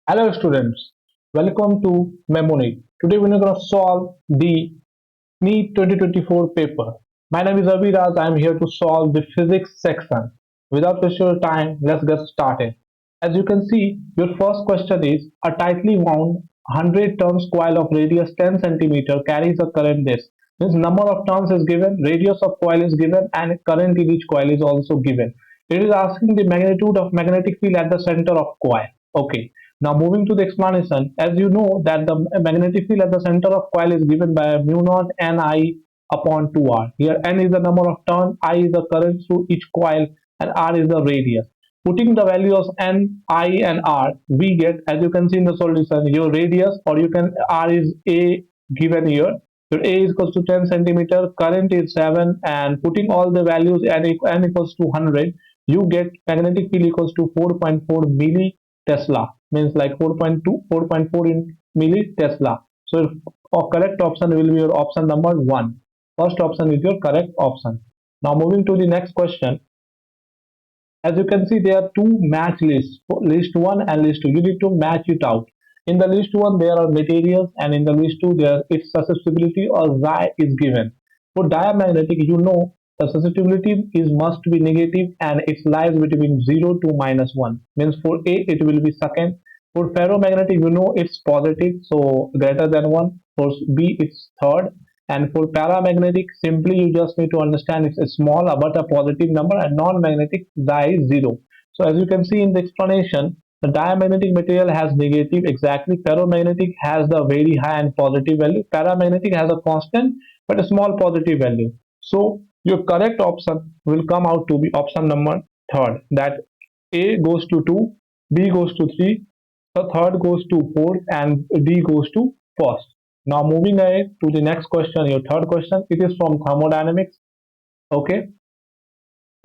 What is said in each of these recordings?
Hello students, welcome to MemoNeet. Today we're going to solve the Neet 2024 paper. My name is Abhiraj. I am here to solve the physics section. Without wasting your time, let's get started. As you can see, your first question is a tightly wound 100 turns coil of radius 10 centimeter carries a current this. Means number of turns is given, radius of coil is given, and current in each coil is also given. It is asking the magnitude of magnetic field at the center of coil. Okay. Now moving to the explanation, as you know that the magnetic field at the center of coil is given by mu naught Ni upon 2r. Here N is the number of turns, I is the current through each coil, and R is the radius. Putting the values N, I, and R, we get, as you can see in the solution, your radius, or you can R is A given here. Your A is equals to 10 centimeter, current is 7, and putting all the values N equals to 100, you get magnetic field equals to 4.4 milli Tesla, means like 4.2, 4.4 in milli Tesla. So your correct option will be your option number 1. First option is your correct option. Now moving to the next question. As you can see, there are two match lists, list 1 and list 2. You need to match it out. In the list 1, there are materials, and in the list 2, there its susceptibility or Xi is given. For diamagnetic, you know the susceptibility is must be negative and it lies between 0 to -1. Means for A, it will be second. For ferromagnetic, you know it's positive, so greater than 1. For B, it's third. And for paramagnetic, simply you just need to understand it's a small but a positive number, and non-magnetic Xi is 0. So as you can see in the explanation, the diamagnetic material has negative exactly. Ferromagnetic has the very high and positive value. Paramagnetic has a constant but a small positive value. So your correct option will come out to be option number third. That A goes to 2, B goes to 3, the third goes to 4, and D goes to first. Now moving ahead to the next question, your third question, it is from thermodynamics. Okay,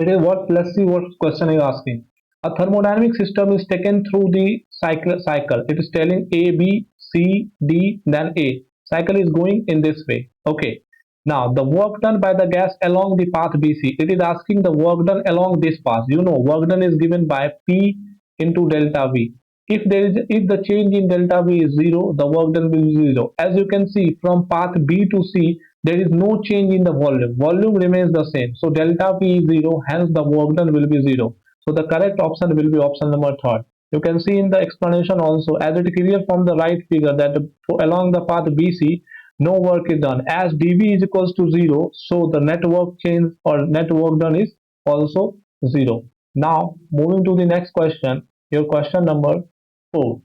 it is what, let's see what question is asking. A thermodynamic system is taken through the cycle. It is telling A, B, C, D, then A. Cycle is going in this way. Okay, now the work done by the gas along the path BC, it is asking the work done along this path. You know work done is given by P into delta V. If the change in delta V is 0, the work done will be 0. As you can see, from path B to C, there is no change in the volume. Volume remains the same. So delta V is 0, hence the work done will be 0. So the correct option will be option number third. You can see in the explanation also, as it is clear from the right figure that along the path BC, no work is done. As dV is equals to 0, so the net work change or net work done is also 0. Now moving to the next question, your question number 4.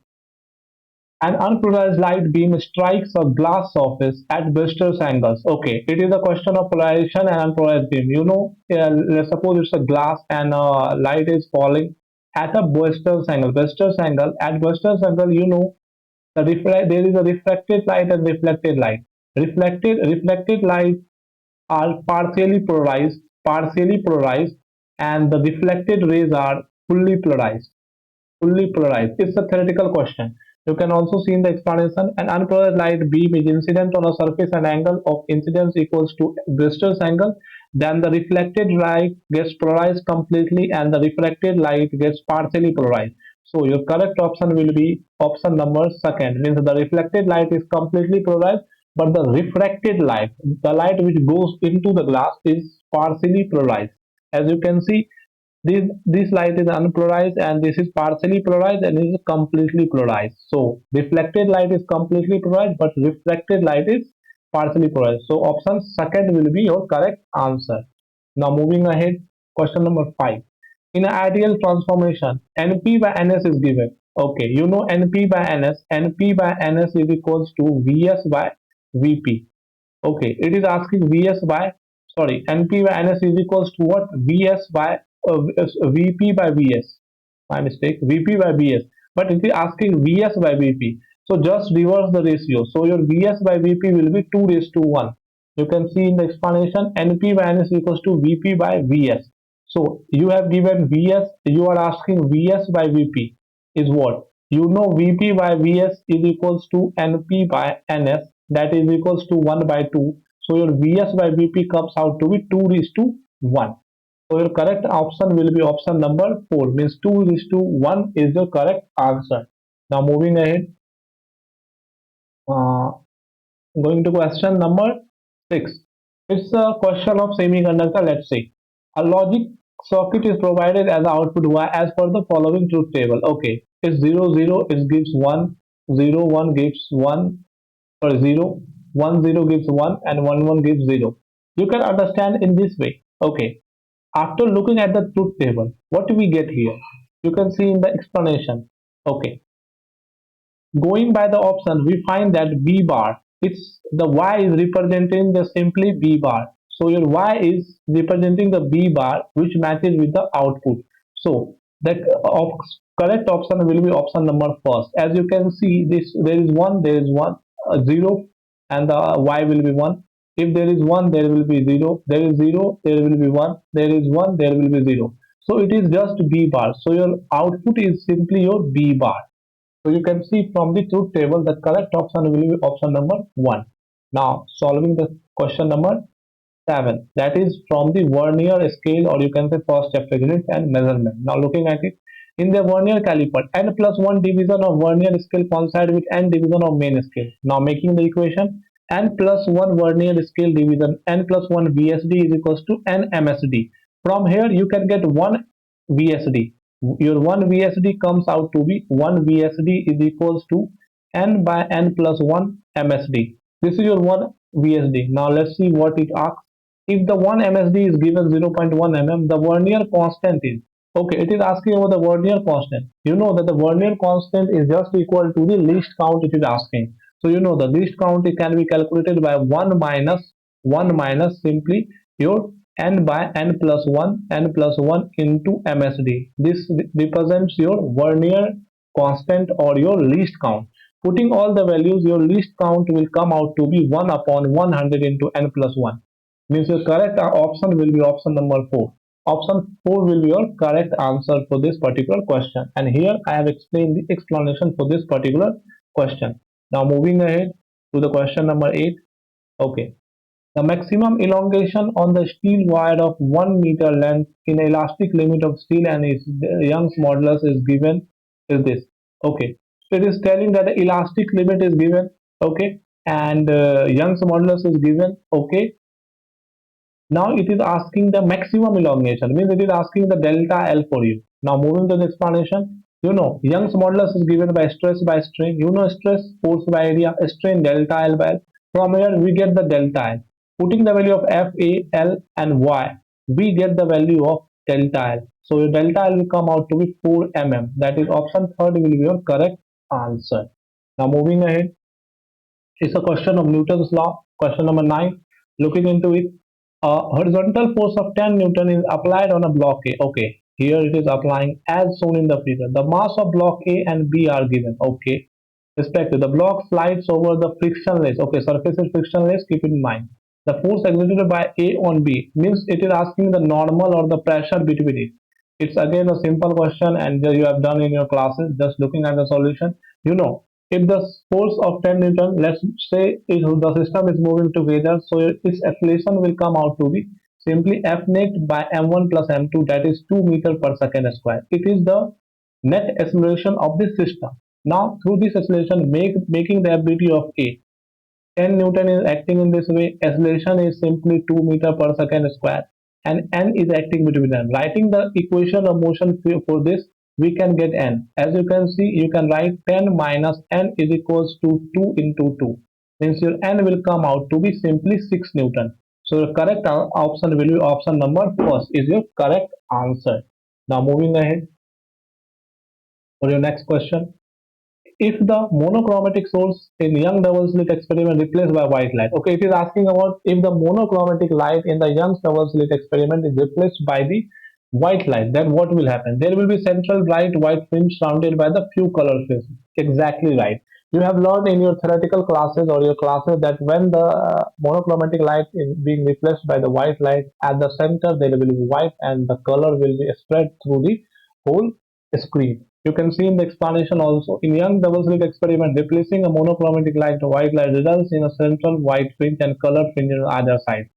An unpolarized light beam strikes a glass surface at Brewster's angles. Okay, it is a question of polarization and unpolarized beam. You know, let's suppose it's a glass and light is falling at a Brewster's angle. Brewster's angle, at Brewster's angle, you know, there is a refracted light and reflected light. Reflected light are partially polarized, and the reflected rays are fully polarized. Fully polarized. It's a theoretical question. You can also see in the explanation, an unpolarized light beam is incident on a surface and angle of incidence equals to Brewster's angle. Then the reflected light gets polarized completely and the refracted light gets partially polarized. So your correct option will be option number second. Means the reflected light is completely polarized, but the refracted light, the light which goes into the glass, is partially polarized. As you can see, this light is unpolarized and this is partially polarized and this is completely polarized. So reflected light is completely polarized but refracted light is partially polarized. So option second will be your correct answer. Now moving ahead, question number 5. In an ideal transformation, NP by NS is given. Okay, you know NP by NS. NP by NS is equals to VS by VP. Okay, it is asking VS by, sorry, NP by NS is equals to what? VS by VP by VS. My mistake, VP by VS. But it is asking VS by VP. So just reverse the ratio. So your VS by VP will be 2 raised to 1. You can see in the explanation, NP by NS equals to VP by VS. So you have given VS, you are asking VS by VP is what? You know VP by VS is equals to NP by NS, that is equals to 1 by 2. So your VS by VP comes out to be 2 raised to 1. So your correct option will be option number 4, means 2 is to 1 is the correct answer. Now moving ahead, uh, going to question number 6. It's a question of semiconductor. Let's say a logic circuit is provided as output Y as per the following truth table. Okay, it's 0 0, it gives 1, 0 1 gives 1, or 0 1 0 gives 1, and 1 1 gives 0. You can understand in this way. Okay, after looking at the truth table, what do we get here? You can see in the explanation. Okay, going by the option, we find that B bar, it's the Y is representing the simply B bar. So your Y is representing the B bar which matches with the output. So the correct option will be option number first. As you can see, this there is one, there is one, 0, and the Y will be 1. If there is 1, there will be 0. There is 0, there will be 1. There is 1, there will be 0. So it is just B bar. So your output is simply your B bar. So you can see from the truth table the correct option will be option number 1. Now solving the question number 7, that is from the Vernier scale, or you can say first chapter unit and measurement. Now looking at it, in the Vernier caliper, n plus 1 division of Vernier scale coincide with n division of main scale. Now making the equation, n plus 1 Vernier scale division n plus 1 VSD is equals to n MSD. From here you can get 1 VSD. Your 1 VSD comes out to be 1 VSD is equals to n by n plus 1 MSD. This is your 1 VSD. Now let's see what it asks. If the 1 MSD is given 0.1 mm, the Vernier constant is, okay, it is asking about the Vernier constant. You know that the Vernier constant is just equal to the least count it is asking. So you know the least count it can be calculated by 1 minus simply your n by n plus 1 into MSD. This represents your Vernier constant or your least count. Putting all the values, your least count will come out to be 1 upon 100 into n plus 1. Means your correct option will be option number 4. Option 4 will be your correct answer for this particular question. And here I have explained the explanation for this particular question. Now moving ahead to the question number 8. Okay. The maximum elongation on the steel wire of 1 meter length in elastic limit of steel and its Young's modulus is given is this. Okay. So it is telling that the elastic limit is given. Okay. And Young's modulus is given. Okay. Now it is asking the maximum elongation, means it is asking the delta L for you. Now moving to the explanation, you know Young's modulus is given by stress by strain. You know stress force by area, strain delta L by L. From here we get the delta L. Putting the value of F, A, L and Y, we get the value of delta L. So your delta L will come out to be 4 mm. That is option third will be your correct answer. Now moving ahead, it's a question of Newton's law. Question number 9. Looking into it, a horizontal force of 10 Newton is applied on a block A. Okay, here it is applying as shown in the figure. The mass of block A and B are given. Okay, respective. The block slides over the frictionless. Okay, surface is frictionless. Keep in mind. The force exerted by A on B means it is asking the normal or the pressure between it. It's again a simple question, and you have done in your classes. Just looking at the solution, you know if the force of 10 Newton, let's say if the system is moving together, so its acceleration will come out to be simply F net by m1 plus m2, that is 2 meter per second square. It is the net acceleration of the system. Now through this acceleration making the ability of A, 10 Newton is acting in this way, acceleration is simply 2 meter per second square, and n is acting between them. Writing the equation of motion for this, we can get n. As you can see, you can write 10 minus n is equals to 2 into 2. Means your n will come out to be simply 6 Newton. So the correct option will be option number first is your correct answer. Now moving ahead for your next question. If the monochromatic source in Young double slit experiment replaced by white light. Okay, it is asking about if the monochromatic light in the Young's double slit experiment is replaced by the white light, then what will happen? There will be central bright white fringe surrounded by the few color fringes. Exactly right. You have learned in your theoretical classes or your classes that when the monochromatic light is being replaced by the white light, at the center there will be white and the color will be spread through the whole screen. You can see in the explanation also. In Young double slit experiment, replacing a monochromatic light to white light results in a central white fringe and color fringe on either side.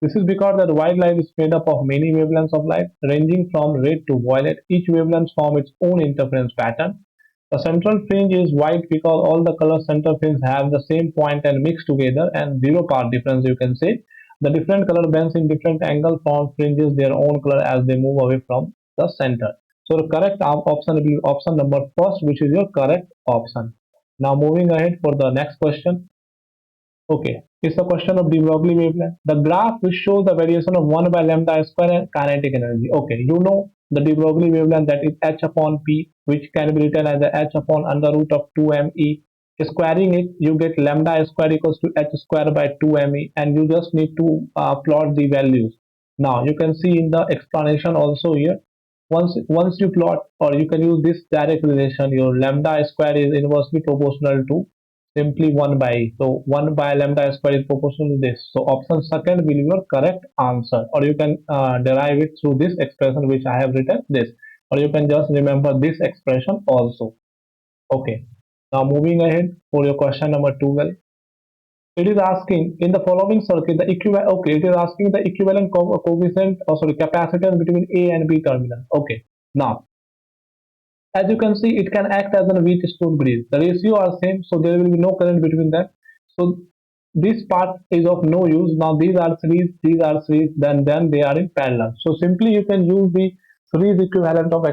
This is because that white light is made up of many wavelengths of light ranging from red to violet. Each wavelength forms its own interference pattern. The central fringe is white because all the color center fringes have the same point and mix together and zero path difference, you can say. The different color bands in different angle form fringes their own color as they move away from the center. So the correct option will be option number first, which is your correct option. Now moving ahead for the next question. Okay, it's a question of de Broglie wavelength. The graph which shows the variation of 1 by lambda square and kinetic energy. Okay, you know the de Broglie wavelength, that is h upon p, which can be written as a h upon under root of 2me. Squaring it, you get lambda square equals to h square by 2me, and you just need to plot the values. Now you can see in the explanation also here. Once you plot, or you can use this direct relation, your lambda square is inversely proportional to simply 1 by e. So 1 by lambda square is proportional to this. So option second will be your correct answer, or you can derive it through this expression which I have written this, or you can just remember this expression also. Okay. Now moving ahead for your question number 12. It is asking in the following circuit the equivalent. Okay, it is asking the equivalent coefficient, or sorry, capacitance between A and B terminal. Okay. Now as you can see, it can act as a weak stored bridge. The ratio are same, so there will be no current between them. So this part is of no use. Now these are series, then they are in parallel. So simply you can use the series equivalent of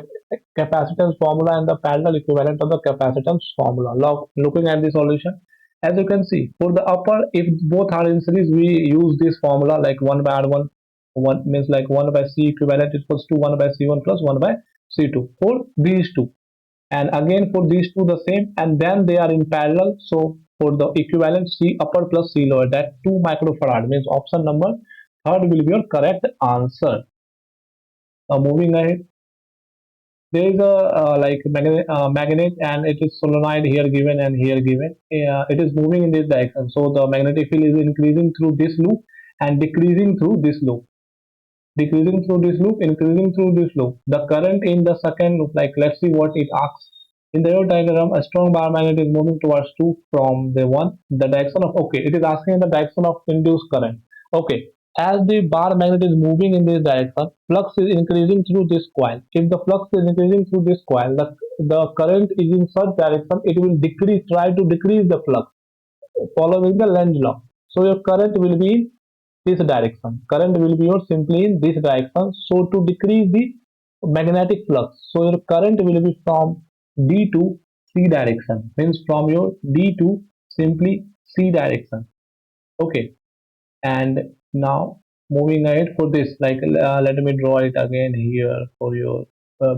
capacitance formula and the parallel equivalent of the capacitance formula. Now looking at the solution, as you can see, for the upper, if both are in series, we use this formula like 1 by R1, 1 means like 1 by C equivalent equals to 1 by C1 plus 1 by C2 for these two, and again for these two the same, and then they are in parallel. So for the equivalent C upper plus C lower, that 2 microfarad, means option number third will be your correct answer. Now moving ahead, there is a magnet, and it is solenoid here given and here given. It is moving in this direction, so the magnetic field is increasing through this loop and decreasing through this loop, decreasing through this loop, increasing through this loop. The current in the second loop, like let's see what it asks. In the diagram, a strong bar magnet is moving towards 2 from the direction of, okay, it is asking in the direction of induced current. Okay, as the bar magnet is moving in this direction, flux is increasing through this coil. If the flux is increasing through this coil, the current is in such direction, it will decrease, try to decrease the flux following the Lenz law. So your current will be in this direction. Current will be your simply in this direction. So to decrease the magnetic flux, so your current will be from D to C direction. Means from your D to simply C direction. Okay. And now moving ahead for this, like let me draw it again here for your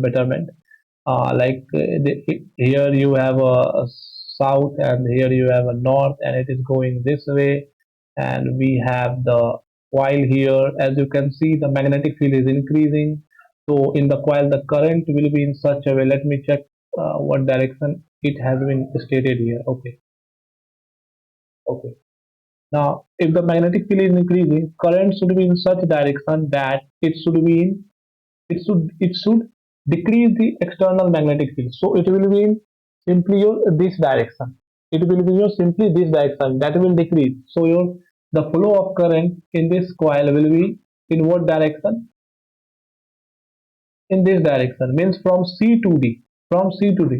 betterment. Here you have a south, and here you have a north, and it is going this way, and we have the coil here. As you can see, the magnetic field is increasing, so in the coil the current will be in such a way. Let me check what direction it has been stated here. Okay. Now if the magnetic field is increasing, current should be in such direction that it should decrease the external magnetic field. So it will be in simply your this direction. It will be your simply this direction, that will decrease. So your the flow of current in this coil will be in what direction? In this direction, means from C to D,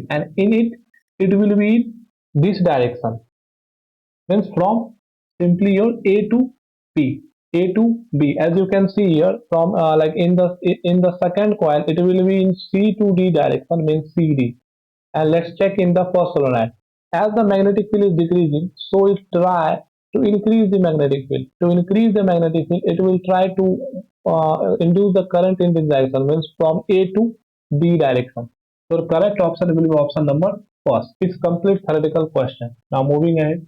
and in it will be in this direction, means from simply your A to P, A to B. As you can see here, from like in the second coil, it will be in C to D direction, means CD. And let's check in the first solenoid. As the magnetic field is decreasing, so it try to increase the magnetic field. To increase the magnetic field, it will try to induce the current in this direction, means from A to B direction. So correct option will be option number first. It's complete theoretical question. Now moving ahead.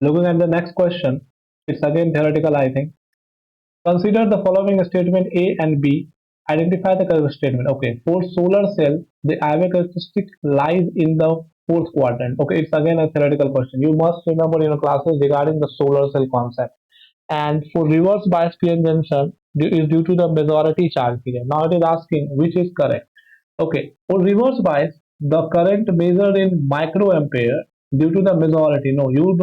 Looking at the next question, it's again theoretical, I think. Consider the following statement A and B. Identify the correct statement. Okay, for solar cell, the IV characteristic lies in the fourth quadrant. Okay, it's again a theoretical question. You must remember in your classes regarding the solar cell concept. And for reverse bias PN junction is due to the majority charge here. Now it is asking which is correct. Okay, for reverse bias, the current measured in microampere due to the majority. No, you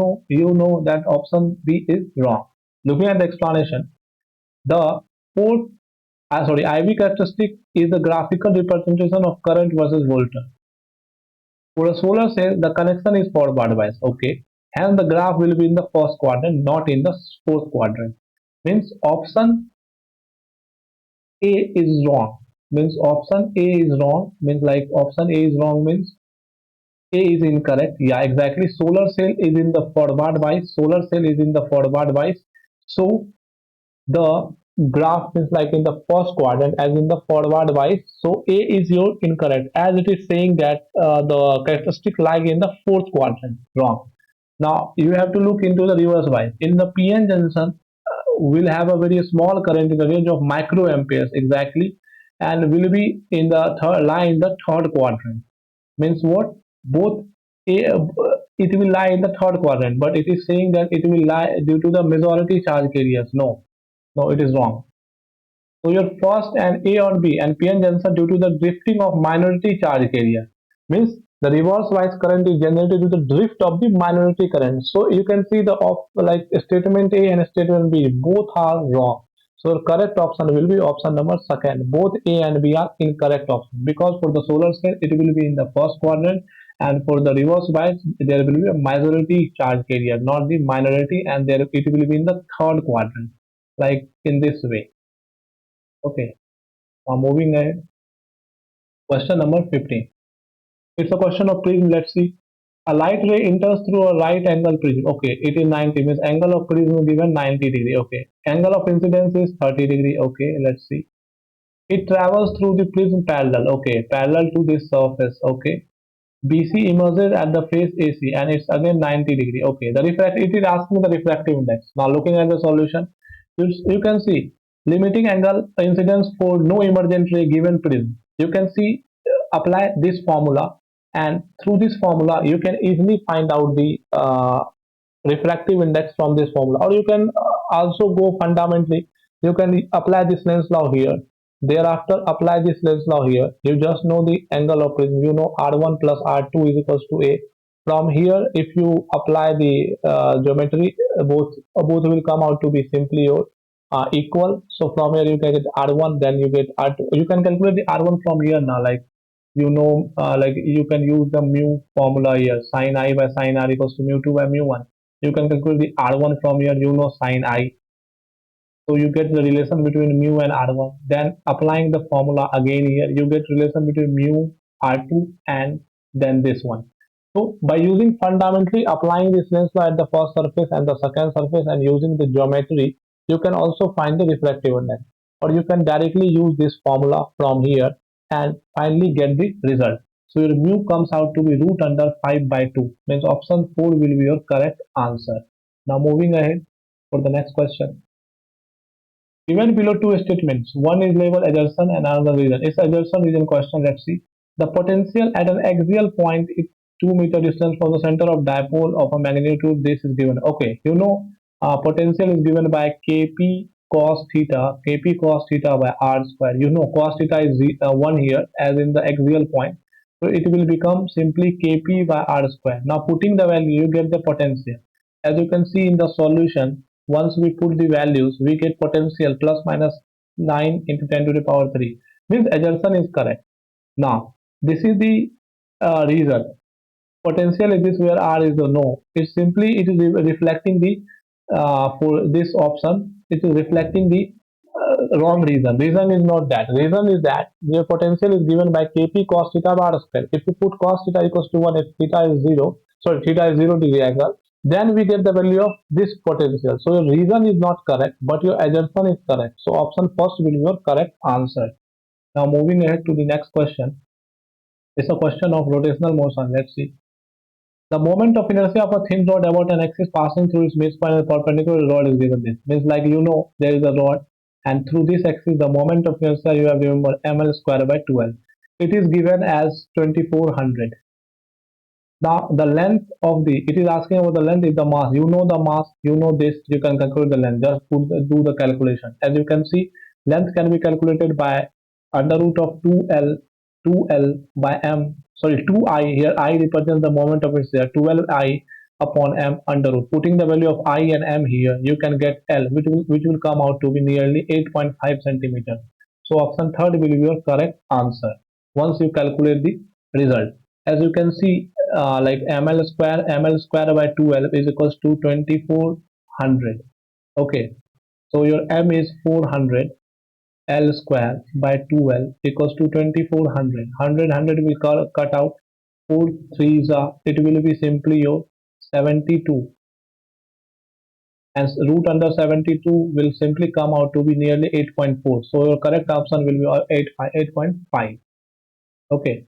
know that option B is wrong. Looking at the explanation, the fourth IV characteristic is the graphical representation of current versus voltage. For a solar cell, the connection is forward bias. Okay, hence the graph will be in the first quadrant, not in the fourth quadrant. Means option A is wrong. Means option A is wrong. Means like option A is wrong means A is incorrect. Yeah, exactly. Solar cell is in the forward bias. Solar cell is in the forward bias. So the graph is like in the first quadrant as in the forward bias. So A is your incorrect as it is saying that the characteristic lie in the fourth quadrant. Wrong. Now you have to look into the reverse bias. In the PN junction, will have a very small current in the range of microamperes exactly, and will be in the third lie in the third quadrant. Means what? Both a it will lie in the third quadrant, but it is saying that it will lie due to the majority charge carriers. No, no, it is wrong. So your first and A on B and PN junction due to the drifting of minority charge carrier. Means the reverse bias current is generated due to the drift of the minority current. So you can see the like statement A and statement B both are wrong. So the correct option will be option number second. Both A and B are incorrect option because for the solar cell it will be in the first quadrant, and for the reverse bias there will be a majority charge carrier, not the minority, and there it will be in the third quadrant, like in this way. Okay. Moving ahead, question number 15. It's a question of prism. Let's see. A light ray enters through a right angle prism. Okay, it is 90, means angle of prism is given 90 degree. Okay, angle of incidence is 30 degree. Okay, let's see. It travels through the prism parallel. Okay, parallel to this surface. Okay, BC emerges at the face AC and it's again 90 degree. Okay, the refract it is asking the refractive index. Now looking at the solution, you can see limiting angle incidence for no emergent ray given prism. You can see apply this formula, and through this formula you can easily find out the refractive index from this formula, or you can also go fundamentally. You can apply this Lenz's law here, thereafter apply this Lenz's law here. You just know the angle of prism, you know r1 plus r2 is equals to a. From here if you apply the geometry, both will come out to be simply equal. So from here you can get r1, then you get r2. You can calculate the r1 from here now, like you know, like you can use the mu formula here, sine I by sine r equals to mu 2 by mu 1. You can calculate the r1 from here, you know sine I. So you get the relation between mu and r1. Then applying the formula again here, you get relation between mu r2 and then this one. So by using fundamentally applying this Lenz's law at the first surface and the second surface and using the geometry, you can also find the refractive index. Or you can directly use this formula from here and finally get the result. So your mu comes out to be root under 5 by 2. Means option 4 will be your correct answer. Now moving ahead for the next question. Given below two statements, one is labeled assertion and another reason. It's assertion reason question. Let's see. The potential at an axial point is 2 meter distance from the center of dipole of a magnitude. This is given. Okay, you know, potential is given by Kp cos theta by r square. You know, cos theta is 1 here as in the axial point. So it will become simply Kp by r square. Now putting the value, you get the potential. As you can see in the solution, once we put the values, we get potential plus minus 9 into 10 to the power 3. Means assertion is correct. Now, this is the reason. Potential is this where R is the no. It's simply it is reflecting the for this option. It is reflecting the wrong reason. Reason is not that. Reason is that your potential is given by Kp cos theta by r square. If you put cos theta equals to 1, if theta is 0, sorry, theta is 0 degree angle, then we get the value of this potential. So your reason is not correct, but your assumption is correct. So option first will be your correct answer. Now moving ahead to the next question. It's a question of rotational motion. Let's see. The moment of inertia of a thin rod about an axis passing through its midpoint and perpendicular rod is given this. Means like you know there is a rod and through this axis the moment of inertia you have remember ml square by 12. It is given as 2400. Now the length of the, it is asking about the length is the mass. You know the mass, you know this, you can calculate the length. Just do the calculation. As you can see, length can be calculated by under root of 2L by m. Sorry, 2I here. I represents the moment of its there. 12I upon m under root. Putting the value of I and m here, you can get L, which will come out to be nearly 8.5 centimeter. So option third will be your correct answer once you calculate the result. As you can see, like ml square by 12 is equals to 2400. Okay, so your m is 400, L square by 12 equals to 2400. 100 will cut out. 4 threes are, it will be simply your 72, and root under 72 will simply come out to be nearly 8.4. So your correct option will be 8.5. Okay,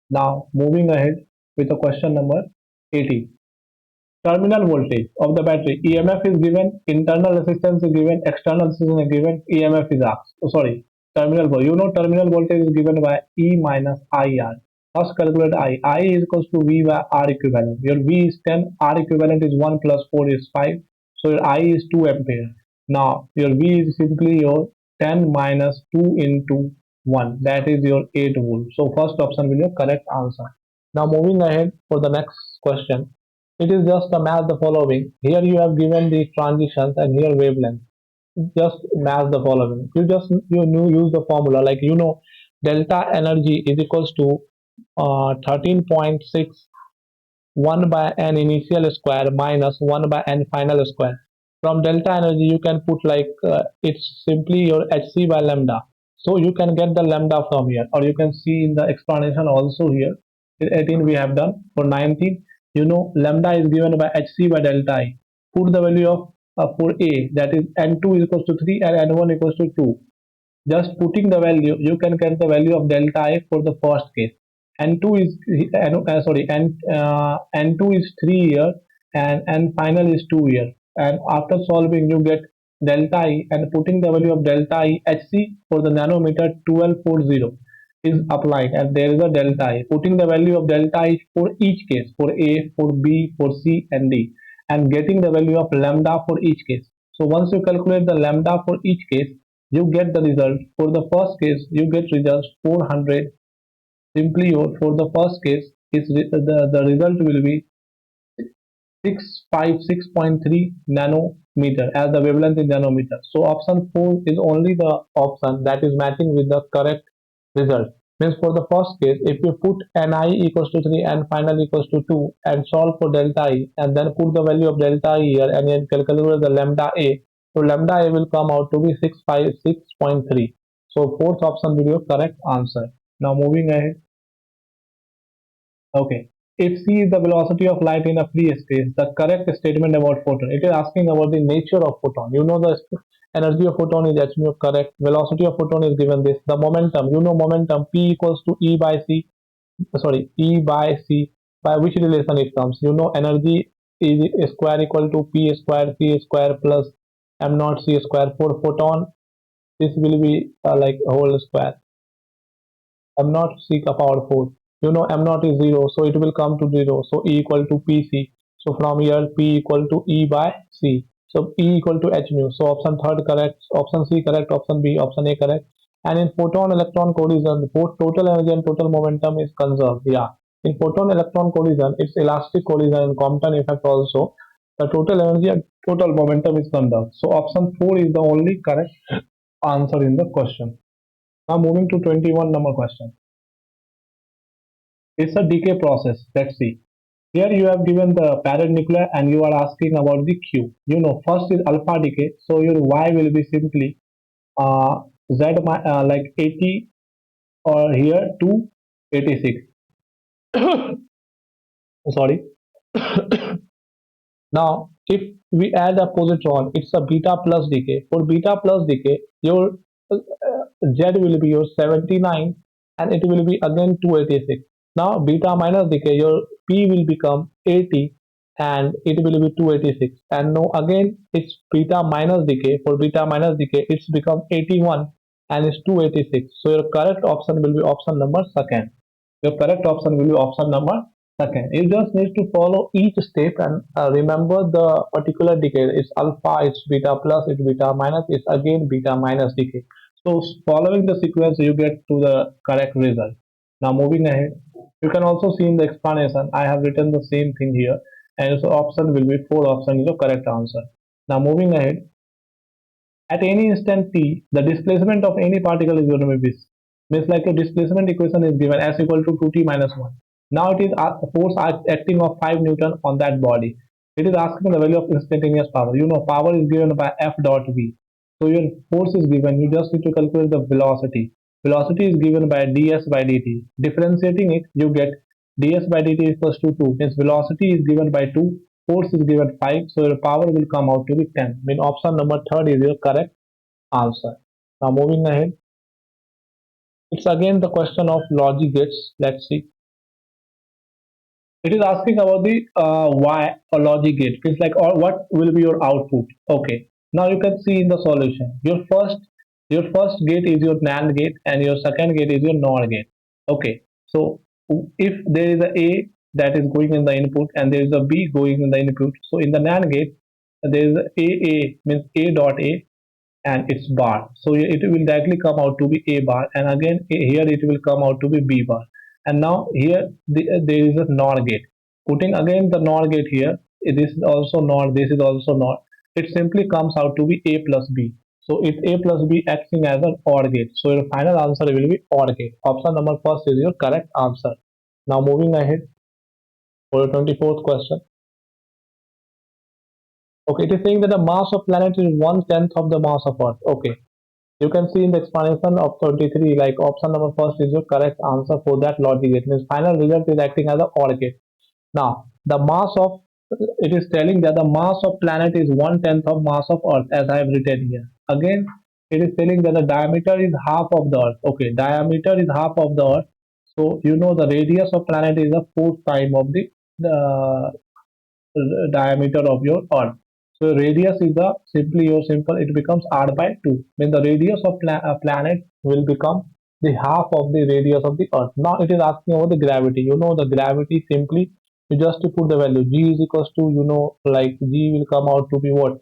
now moving ahead with the question number 80. Terminal voltage of the battery, EMF is given, internal resistance is given, external resistance is given, EMF is asked. Oh, sorry, terminal voltage. You know terminal voltage is given by E minus IR. First calculate I. I is equals to V by R equivalent. Your V is 10, R equivalent is 1 plus 4 is 5. So your I is 2 ampere. Now your V is simply your 10 minus 2 into 1. That is your 8 volt. So first option will be your correct answer. Now moving ahead for the next question. It is just a match the following. Here you have given the transitions and here wavelength. Just match the following. Use the formula like delta energy is equals to 13.6 1 by n initial square minus 1 by n final square. From delta energy, you can put like it's simply your hc by lambda. So you can get the lambda from here, or you can see in the explanation also here. In 18 we have done. For 19, lambda is given by hc by delta I. Put the value of for a, that is n2 is equals to 3 and n1 equals to 2. Just putting the value, you can get the value of delta I for the first case. N2 is N2 is 3 year and N final is 2 year. And after solving, you get delta I, and putting the value of delta I HC for the nanometer 1240 is applied, and there is a delta I. Putting the value of delta I for each case, for A, for B, for C, and D, and getting the value of lambda for each case. So once you calculate the lambda for each case, you get the result. For the first case, you get results 400. Simply for the first case, the result will be 656.3 nanometer as the wavelength in nanometer. So option 4 is only the option that is matching with the correct result. Means for the first case, if you put ni equals to 3 and final equals to 2 and solve for delta I, and then put the value of delta I here and then calculate the lambda a, so lambda a will come out to be 656.3. So fourth option will be your correct answer. Now moving ahead. Okay. If c is the velocity of light in a free space, the correct statement about photon. It is asking about the nature of photon. The energy of photon is h mu. Correct. Velocity of photon is given this. The momentum. Momentum p equals to e by c. Sorry, e by c. By which relation it comes? Energy is square equal to p square c square plus m naught c square. For photon, this will be like whole square. M naught c ka power 4. M naught is 0, so it will come to 0. So E equal to PC. So from here P equal to E by C. So E equal to h mu. So option third correct, option C correct, option B, option A correct. And in photon electron collision, both total energy and total momentum is conserved. Yeah. In photon electron collision, it's elastic collision and Compton effect also. The total energy and total momentum is conserved. So option 4 is the only correct answer in the question. Now moving to 21 number question. It's a decay process. Let's see. Here you have given the parent nucleus and you are asking about the Q. First is alpha decay. So your Y will be simply Z like 80 or here to 86. Sorry. Now, if we add a positron, it's a beta plus decay. For beta plus decay, your Z will be your 79 and it will be again 286. Now, beta minus decay, your P will become 80 and it will be 286. And now again, it's beta minus decay. For beta minus decay, it's become 81 and it's 286. So your correct option will be option number second. Your correct option will be option number second. You just need to follow each step and remember the particular decay. It's alpha, it's beta plus, it's beta minus, it's again beta minus decay. So following the sequence, you get to the correct result. Now moving ahead, you can also see in the explanation, I have written the same thing here, and so option will be 4 option is the correct answer. Now moving ahead, At any instant t, the displacement of any particle is going to be this. Means like a displacement equation is given s equal to 2t minus 1. Now it is a force acting of 5 Newton on that body. It is asking the value of instantaneous power. You know power is given by F dot V. So your force is given. You just need to calculate the velocity. Velocity is given by ds by dt. Differentiating it, you get ds by dt equals to 2. Means velocity is given by 2. Force is given 5. So your power will come out to be 10. Mean option number third is your correct answer. Now moving ahead, it's again the question of logic gates. Let's see. It is asking about the why a logic gate. It's like or what will be your output. Okay. Now you can see in the solution. Your first gate is your NAND gate and your second gate is your NOR gate. Okay. So if there is a that is going in the input and there is a B going in the input. So in the NAND gate there is a means A dot A and its bar. So it will directly come out to be A bar, and again here it will come out to be B bar. And now here there is a NOR gate. Putting again the NOR gate here, this is also NOR, this is also NOR. It simply comes out to be A plus B. So it A plus B acting as an OR gate. So your final answer will be OR gate. Option number first is your correct answer. Now moving ahead for your 24th question. Okay, it is saying that the mass of planet is 1/10 of the mass of Earth. Okay, you can see in the explanation of 23, like option number first is your correct answer for that logic gate. Means final result is acting as a OR gate. Now, the mass of it is telling that the mass of planet is 1/10 of mass of Earth, as I have written here. Again, it is telling that the diameter is half of the Earth. Okay, diameter is half of the Earth. So you know the radius of planet is the fourth time of the uh, diameter of your Earth. So radius is the simply your simple it becomes r by 2. When the radius of planet will become the half of the radius of the Earth. Now it is asking about the gravity. You know the gravity simply you just to put the value g is equals to like g will come out to be what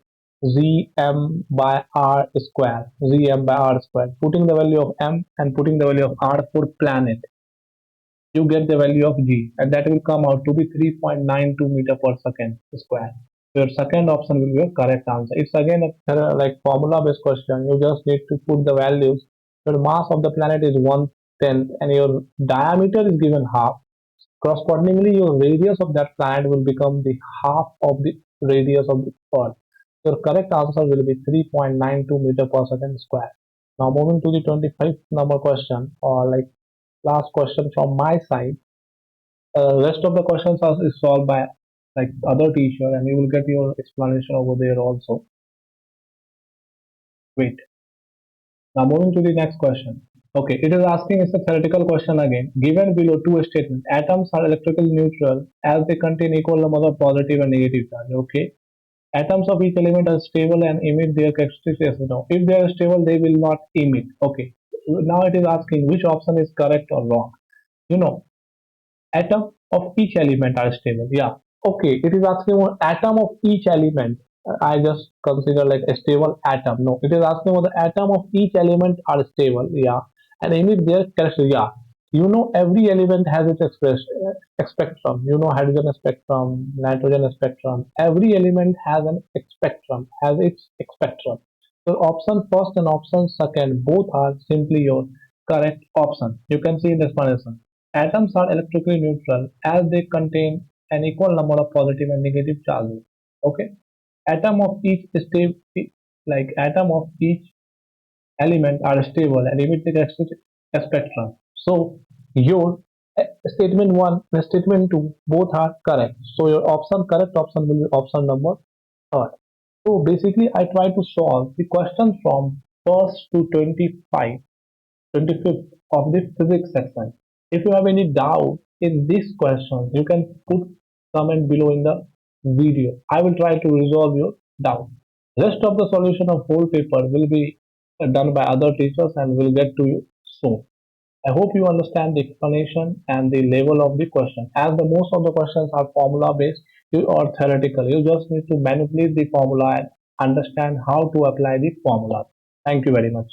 gm by r square gm by r square. Putting the value of m and putting the value of r for planet, you get the value of g and that will come out to be 3.92 meter per second square. So your second option will be your correct answer. It's again a like formula based question. You just need to put the values. Your mass of the planet is 1/10 and your diameter is given half. Correspondingly, your radius of that planet will become the half of the radius of the Earth. Your correct answer will be 3.92 meter per second square. Now moving to the 25th number question, or like last question from my side. Rest of the questions are is solved by like other teacher, and you will get your explanation over there also. Wait. Now moving to the next question. Okay, it is asking it's a theoretical question again. Given below two statements, atoms are electrically neutral as they contain equal numbers of positive and negative charge. Okay, atoms of each element are stable and emit their characteristics. No, if they are stable, they will not emit. Okay, now it is asking which option is correct or wrong. You know, atom of each element are stable. Yeah. Okay. It is asking about atom of each element. I just consider like a stable atom. No, it is asking about the atom of each element are stable. Yeah. And emit their characteristics. Yeah. You know every element has its spectrum. You know hydrogen spectrum, nitrogen spectrum. Every element has an spectrum, has its spectrum. So option first and option second both are simply your correct option. You can see in the explanation. Atoms are electrically neutral as they contain an equal number of positive and negative charges. Okay, atom of each state like atom of each element are stable and emit the spectrum. So your statement one and statement two both are correct. So your correct option will be option number third. So basically, I try to solve the question from first to 25th of the physics section. If you have any doubt in this question, you can put comment below in the video. I will try to resolve your doubt. Rest of the solution of whole paper will be done by other teachers and will get to you soon. I hope you understand the explanation and the level of the question. As the most of the questions are formula based or theoretical, you just need to manipulate the formula and understand how to apply the formula. Thank you very much.